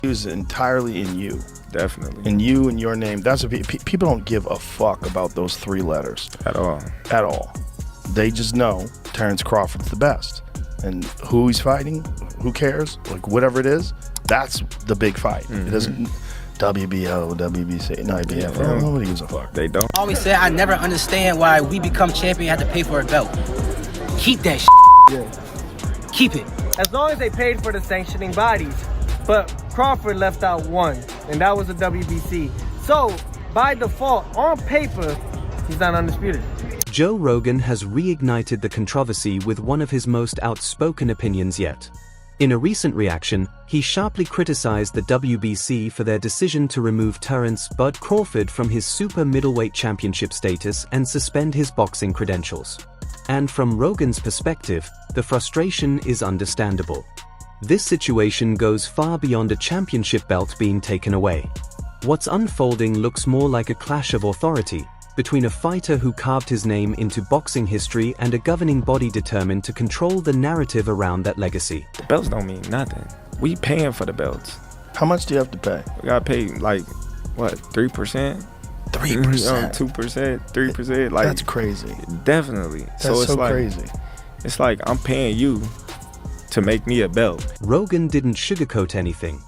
is entirely in you. Definitely. In you and your name. That's what people don't give a fuck about those 3 letters. At all. At all. They just know Terence Crawford's the best. And who he's fighting, who cares? Like, whatever it is, that's the big fight. It doesn't... WBO, WBC, no, IBF. Nobody gives a fuck. They don't. I always say I never understand why we become champion have to pay for a belt. Keep that Keep it. As long as they paid for the sanctioning bodies. But Crawford left out one, and that was the WBC. So, by default, on paper, he's not undisputed. Joe Rogan has reignited the controversy with one of his most outspoken opinions yet. In a recent reaction, he sharply criticized the WBC for their decision to remove Terence "Bud" Crawford from his super middleweight championship status and suspend his boxing credentials. And from Rogan's perspective, the frustration is understandable. This situation goes far beyond a championship belt being taken away. What's unfolding looks more like a clash of authority between a fighter who carved his name into boxing history and a governing body determined to control the narrative around that legacy. The belts don't mean nothing. We paying for the belts. How much do you have to pay? We gotta pay like, what, 3%? 3%? 2%, 3%. Like, that's crazy. Definitely. That's so it's like, crazy. It's like I'm paying you to make me a belt. Rogan didn't sugarcoat anything.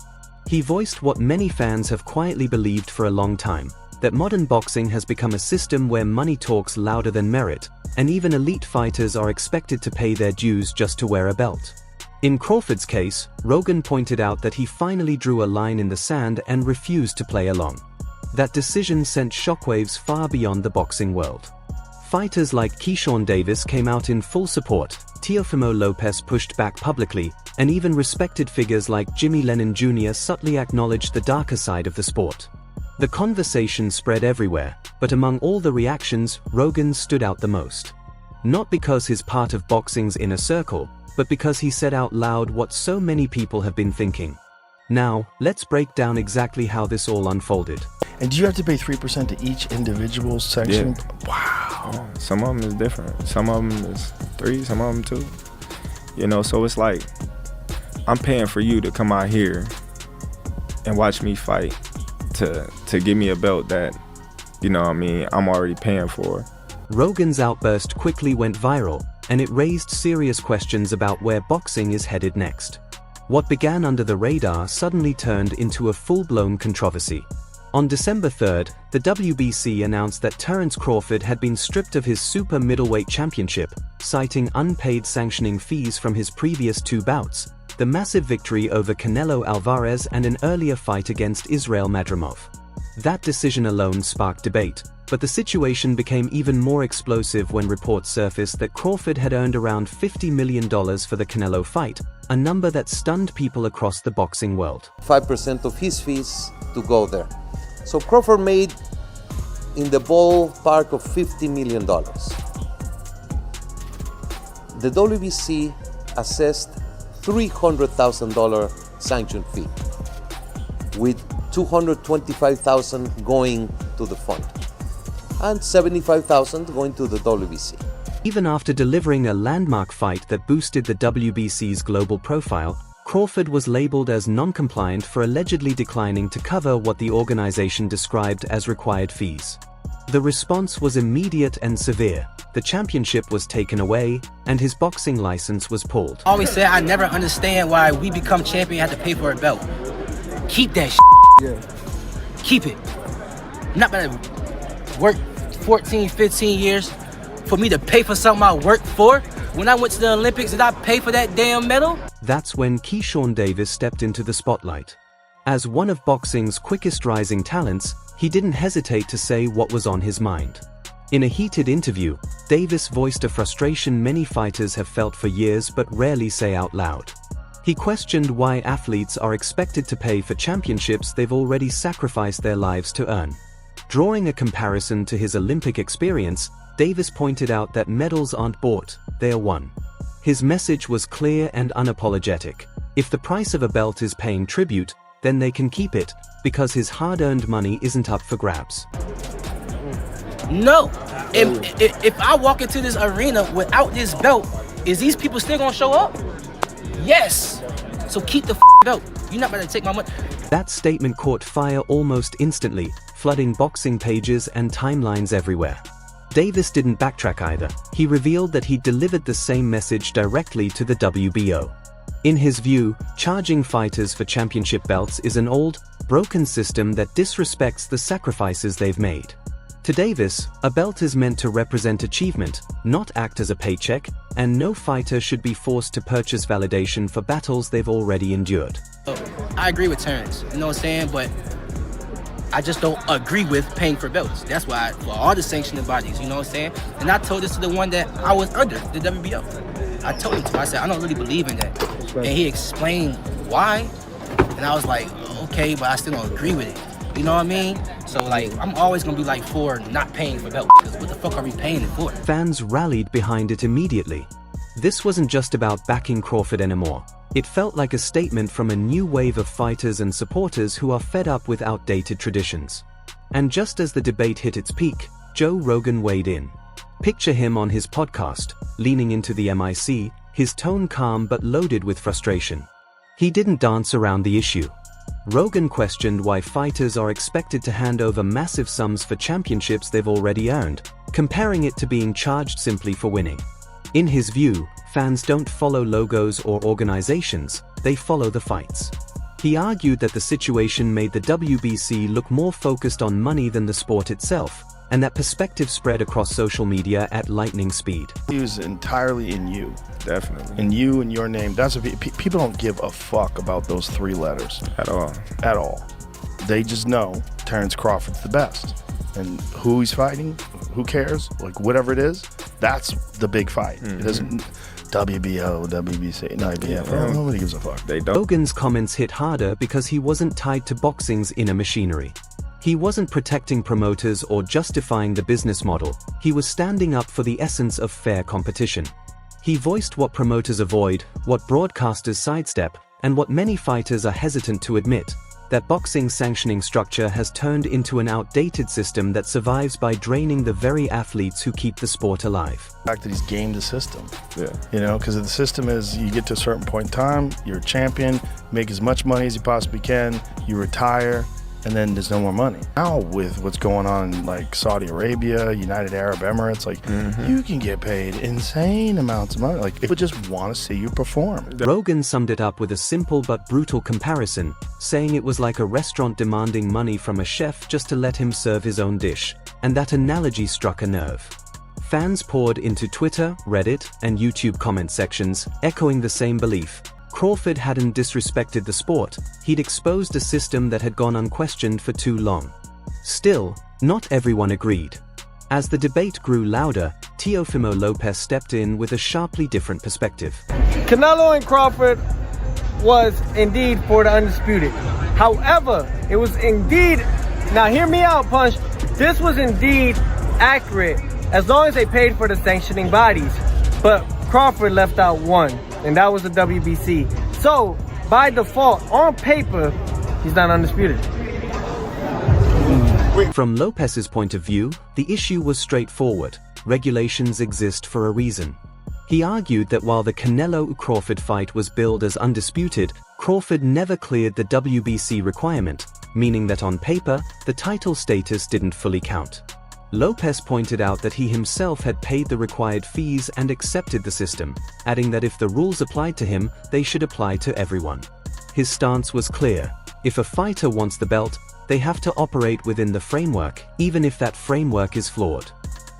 He voiced what many fans have quietly believed for a long time, that modern boxing has become a system where money talks louder than merit, and even elite fighters are expected to pay their dues just to wear a belt. In Crawford's case, Rogan pointed out that he finally drew a line in the sand and refused to play along. That decision sent shockwaves far beyond the boxing world. Fighters like Keyshawn Davis came out in full support, Teofimo Lopez pushed back publicly, and even respected figures like Jimmy Lennon Jr. subtly acknowledged the darker side of the sport. The conversation spread everywhere, but among all the reactions, Rogan stood out the most. Not because he's part of boxing's inner circle, but because he said out loud what so many people have been thinking. Now, let's break down exactly how this all unfolded. And do you have to pay 3% to each individual section? Yeah. Wow. Some of them is different. Some of them is 3, some of them 2. You know, so it's like, I'm paying for you to come out here and watch me fight to give me a belt that, you know what I mean, I'm already paying for. Rogan's outburst quickly went viral, and it raised serious questions about where boxing is headed next. What began under the radar suddenly turned into a full-blown controversy. On December 3rd, the WBC announced that Terence Crawford had been stripped of his super middleweight championship, citing unpaid sanctioning fees from his previous 2 bouts, the massive victory over Canelo Alvarez and an earlier fight against Israel Madrimov. That decision alone sparked debate, but the situation became even more explosive when reports surfaced that Crawford had earned around $50 million for the Canelo fight, a number that stunned people across the boxing world. 5% of his fees to go there. So Crawford made in the ballpark of $50 million. The WBC assessed $300,000 sanction fee, with $225,000 going to the fund and $75,000 going to the WBC. Even after delivering a landmark fight that boosted the WBC's global profile, Crawford was labeled as non-compliant for allegedly declining to cover what the organization described as required fees. The response was immediate and severe. The championship was taken away, and his boxing license was pulled. I always say I never understand why we become champion have to pay for a belt. Keep that Keep it. I'm not gonna work 14, 15 years for me to pay for something I worked for. When I went to the Olympics, did I pay for that damn medal? That's when Keyshawn Davis stepped into the spotlight. As one of boxing's quickest rising talents, he didn't hesitate to say what was on his mind. In a heated interview, Davis voiced a frustration many fighters have felt for years but rarely say out loud. He questioned why athletes are expected to pay for championships they've already sacrificed their lives to earn. Drawing a comparison to his Olympic experience, Davis pointed out that medals aren't bought, they are won. His message was clear and unapologetic. If the price of a belt is paying tribute, then they can keep it, because his hard-earned money isn't up for grabs. No. If I walk into this arena without this belt, is these people still gonna show up? Yes. So keep the belt. You're not gonna take my money. That statement caught fire almost instantly, flooding boxing pages and timelines everywhere. Davis didn't backtrack either. He revealed that he delivered the same message directly to the WBO. In his view, charging fighters for championship belts is an old, broken system that disrespects the sacrifices they've made. To Davis, a belt is meant to represent achievement, not act as a paycheck, and no fighter should be forced to purchase validation for battles they've already endured. I agree with Terence, you know what I'm saying, but I just don't agree with paying for belts. That's why, for all the sanctioning bodies, you know what I'm saying? And I told this to the one that I was under, the WBO. I told him to, I said, I don't really believe in that. And he explained why, and I was like, okay, but I still don't agree with it. You know what I mean? So like, I'm always gonna be like for not paying for belts, because what the fuck are we paying it for? Fans rallied behind it immediately. This wasn't just about backing Crawford anymore. It felt like a statement from a new wave of fighters and supporters who are fed up with outdated traditions. And just as the debate hit its peak, Joe Rogan weighed in. Picture him on his podcast, leaning into the mic, his tone calm but loaded with frustration. He didn't dance around the issue. Rogan questioned why fighters are expected to hand over massive sums for championships they've already earned, comparing it to being charged simply for winning. In his view, fans don't follow logos or organizations, they follow the fights. He argued that the situation made the WBC look more focused on money than the sport itself, and that perspective spread across social media at lightning speed. He was entirely in you. Definitely. In you and your name. That's what people don't give a fuck about those 3 letters. At all. At all. They just know Terence Crawford's the best. And who he's fighting, who cares? Like, whatever it is, that's the big fight. It isn't WBO, WBC, no IBF. Nobody gives a fuck. They don't. Rogan's comments hit harder because he wasn't tied to boxing's inner machinery. He wasn't protecting promoters or justifying the business model. He was standing up for the essence of fair competition. He voiced what promoters avoid, what broadcasters sidestep, and what many fighters are hesitant to admit, that boxing's sanctioning structure has turned into an outdated system that survives by draining the very athletes who keep the sport alive. The fact that he's gamed the system. Yeah. You know, because the system is you get to a certain point in time, you're a champion, make as much money as you possibly can, you retire, and then there's no more money. Now with what's going on in like Saudi Arabia, United Arab Emirates, like you can get paid insane amounts of money. Like people just want to see you perform. Rogan summed it up with a simple but brutal comparison, saying it was like a restaurant demanding money from a chef just to let him serve his own dish, and that analogy struck a nerve. Fans poured into Twitter, Reddit, and YouTube comment sections, echoing the same belief. Crawford hadn't disrespected the sport, he'd exposed a system that had gone unquestioned for too long. Still, not everyone agreed. As the debate grew louder, Teofimo Lopez stepped in with a sharply different perspective. Canelo and Crawford was indeed for the undisputed. However, it was indeed, now hear me out, Punch, this was indeed accurate as long as they paid for the sanctioning bodies. But Crawford left out one, and that was the WBC. So, by default, on paper, he's not undisputed. From Lopez's point of view, the issue was straightforward. Regulations exist for a reason. He argued that while the Canelo-Crawford fight was billed as undisputed, Crawford never cleared the WBC requirement, meaning that on paper, the title status didn't fully count. Lopez pointed out that he himself had paid the required fees and accepted the system, adding that if the rules applied to him, they should apply to everyone. His stance was clear. If a fighter wants the belt, they have to operate within the framework, even if that framework is flawed.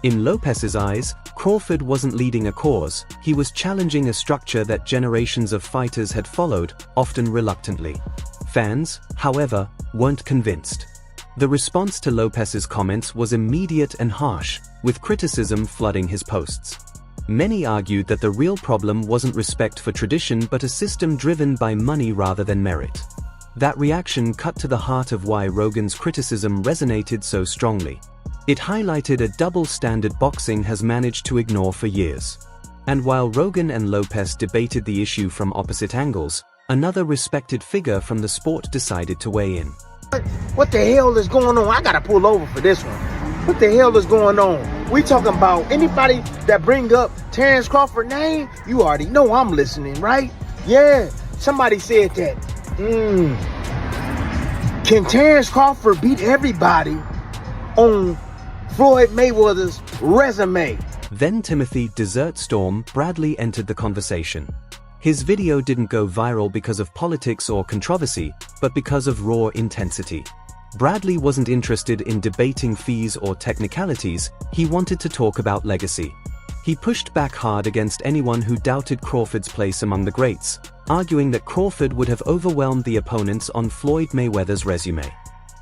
In Lopez's eyes, Crawford wasn't leading a cause, he was challenging a structure that generations of fighters had followed, often reluctantly. Fans, however, weren't convinced. The response to Lopez's comments was immediate and harsh, with criticism flooding his posts. Many argued that the real problem wasn't respect for tradition but a system driven by money rather than merit. That reaction cut to the heart of why Rogan's criticism resonated so strongly. It highlighted a double standard boxing has managed to ignore for years. And while Rogan and Lopez debated the issue from opposite angles, another respected figure from the sport decided to weigh in. What the hell is going on? I gotta pull over for this one. What the hell is going on? We talking about anybody that bring up Terence Crawford name? You already know I'm listening, right? Yeah, somebody said that. Can Terence Crawford beat everybody on Floyd Mayweather's resume? Then Timothy Desert Storm Bradley entered the conversation. His video didn't go viral because of politics or controversy, but because of raw intensity. Bradley wasn't interested in debating fees or technicalities, he wanted to talk about legacy. He pushed back hard against anyone who doubted Crawford's place among the greats, arguing that Crawford would have overwhelmed the opponents on Floyd Mayweather's resume.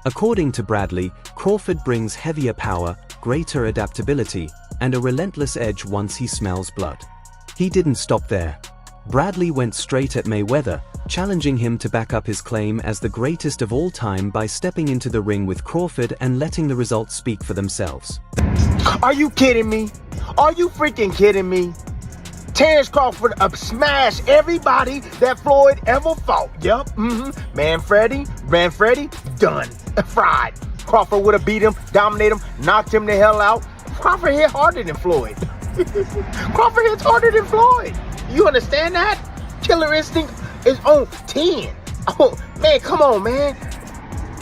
According to Bradley, Crawford brings heavier power, greater adaptability, and a relentless edge once he smells blood. He didn't stop there. Bradley went straight at Mayweather, challenging him to back up his claim as the greatest of all time by stepping into the ring with Crawford and letting the results speak for themselves. Are you kidding me? Are you freaking kidding me? Terence Crawford smashed everybody that Floyd ever fought. Yup, Manfredi, done. Fried. Crawford would have beat him, dominated him, knocked him the hell out. Crawford hit harder than Floyd. Crawford hits harder than Floyd. You understand that? Killer instinct is on 10. Oh, man, come on, man.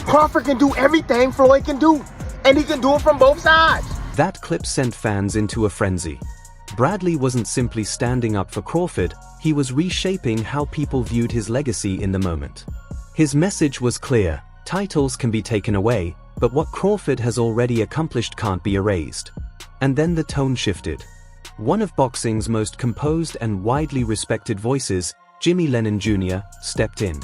Crawford can do everything Floyd can do, and he can do it from both sides. That clip sent fans into a frenzy. Bradley wasn't simply standing up for Crawford, he was reshaping how people viewed his legacy in the moment. His message was clear: titles can be taken away, but what Crawford has already accomplished can't be erased. And then the tone shifted. One of boxing's most composed and widely respected voices, Jimmy Lennon Jr., stepped in.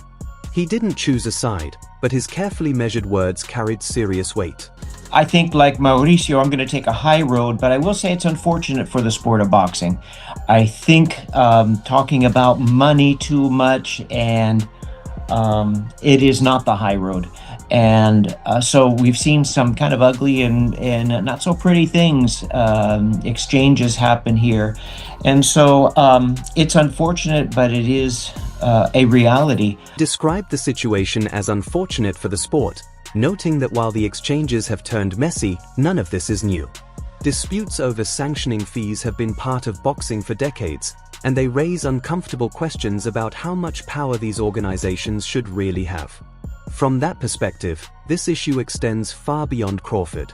He didn't choose a side, but his carefully measured words carried serious weight. I think, like Mauricio, I'm going to take a high road, but I will say it's unfortunate for the sport of boxing. I think talking about money too much, and it is not the high road. And so we've seen some kind of ugly and not so pretty things, exchanges happen here. And so it's unfortunate, but it is a reality. Described the situation as unfortunate for the sport, noting that while the exchanges have turned messy, none of this is new. Disputes over sanctioning fees have been part of boxing for decades, and they raise uncomfortable questions about how much power these organizations should really have. From that perspective, this issue extends far beyond Crawford.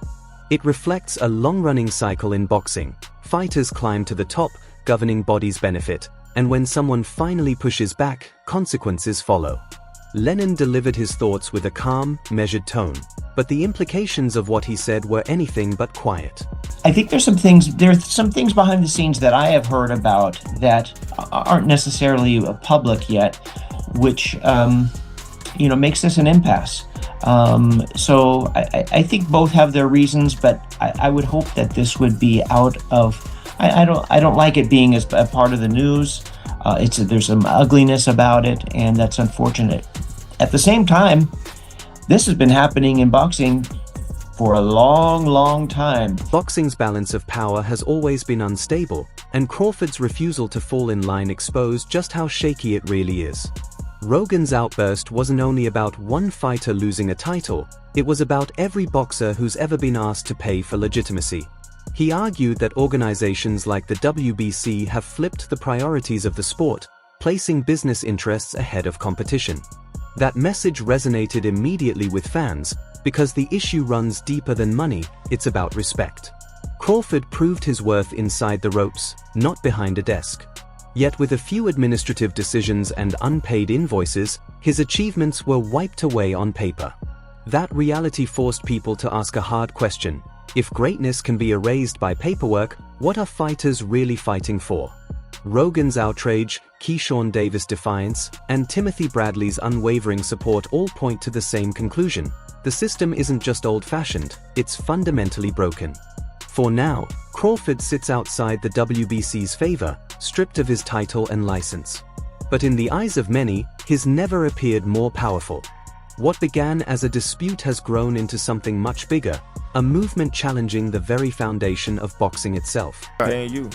It reflects a long-running cycle in boxing. Fighters climb to the top, governing bodies benefit, and when someone finally pushes back, consequences follow. Lennon delivered his thoughts with a calm, measured tone, but the implications of what he said were anything but quiet. I think there's some things behind the scenes that I have heard about that aren't necessarily public yet, which makes this an impasse. So I think both have their reasons, but I would hope that this would be out of. I don't like it being as a part of the news. There's some ugliness about it, and that's unfortunate. At the same time, this has been happening in boxing for a long, long time. Boxing's balance of power has always been unstable, and Crawford's refusal to fall in line exposed just how shaky it really is. Rogan's outburst wasn't only about one fighter losing a title, it was about every boxer who's ever been asked to pay for legitimacy. He argued that organizations like the WBC have flipped the priorities of the sport, placing business interests ahead of competition. That message resonated immediately with fans, because the issue runs deeper than money, it's about respect. Crawford proved his worth inside the ropes, not behind a desk. Yet with a few administrative decisions and unpaid invoices, his achievements were wiped away on paper. That reality forced people to ask a hard question. If greatness can be erased by paperwork, what are fighters really fighting for? Rogan's outrage, Keyshawn Davis' defiance, and Timothy Bradley's unwavering support all point to the same conclusion. The system isn't just old-fashioned, it's fundamentally broken. For now, Crawford sits outside the WBC's favor, stripped of his title and license. But in the eyes of many, he's never appeared more powerful. What began as a dispute has grown into something much bigger, a movement challenging the very foundation of boxing itself. I'm paying you.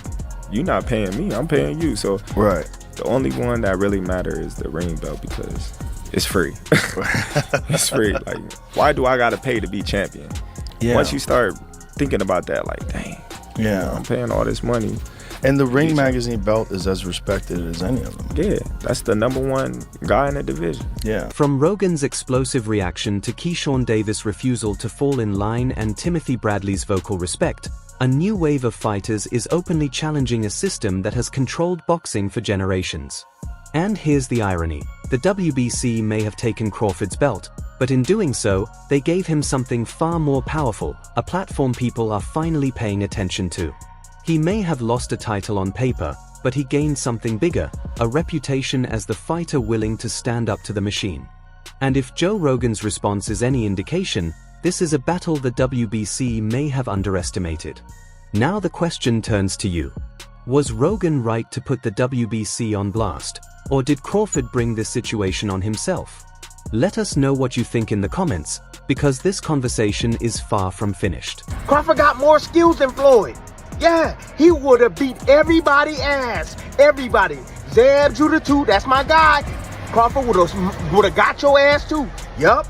You're not paying me, I'm paying you. So Right. the only one that really matters is the ring belt, because it's free. It's free. Like, why do I gotta pay to be champion? Yeah. Once you start thinking about that, like, dang, Yeah. I'm paying all this money. And the Ring Magazine belt is as respected as any of them. Yeah, that's the #1 guy in the division. Yeah. From Rogan's explosive reaction to Keyshawn Davis' refusal to fall in line and Timothy Bradley's vocal respect, a new wave of fighters is openly challenging a system that has controlled boxing for generations. And here's the irony. The WBC may have taken Crawford's belt, but in doing so, they gave him something far more powerful, a platform people are finally paying attention to. He may have lost a title on paper, but he gained something bigger, a reputation as the fighter willing to stand up to the machine. And if Joe Rogan's response is any indication, this is a battle the WBC may have underestimated. Now the question turns to you. Was Rogan right to put the WBC on blast, or did Crawford bring this situation on himself? Let us know what you think in the comments, because this conversation is far from finished. Crawford got more skills than Floyd. Yeah, he would have beat everybody ass. Everybody. Zeb Judah too, that's my guy. Crawford would have got your ass too. Yup,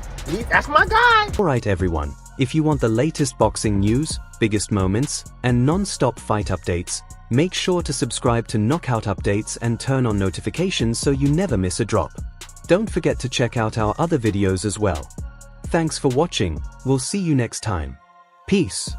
that's my guy. Alright everyone, if you want the latest boxing news, biggest moments, and non-stop fight updates, make sure to subscribe to Knockout Updates and turn on notifications so you never miss a drop. Don't forget to check out our other videos as well. Thanks for watching, we'll see you next time. Peace.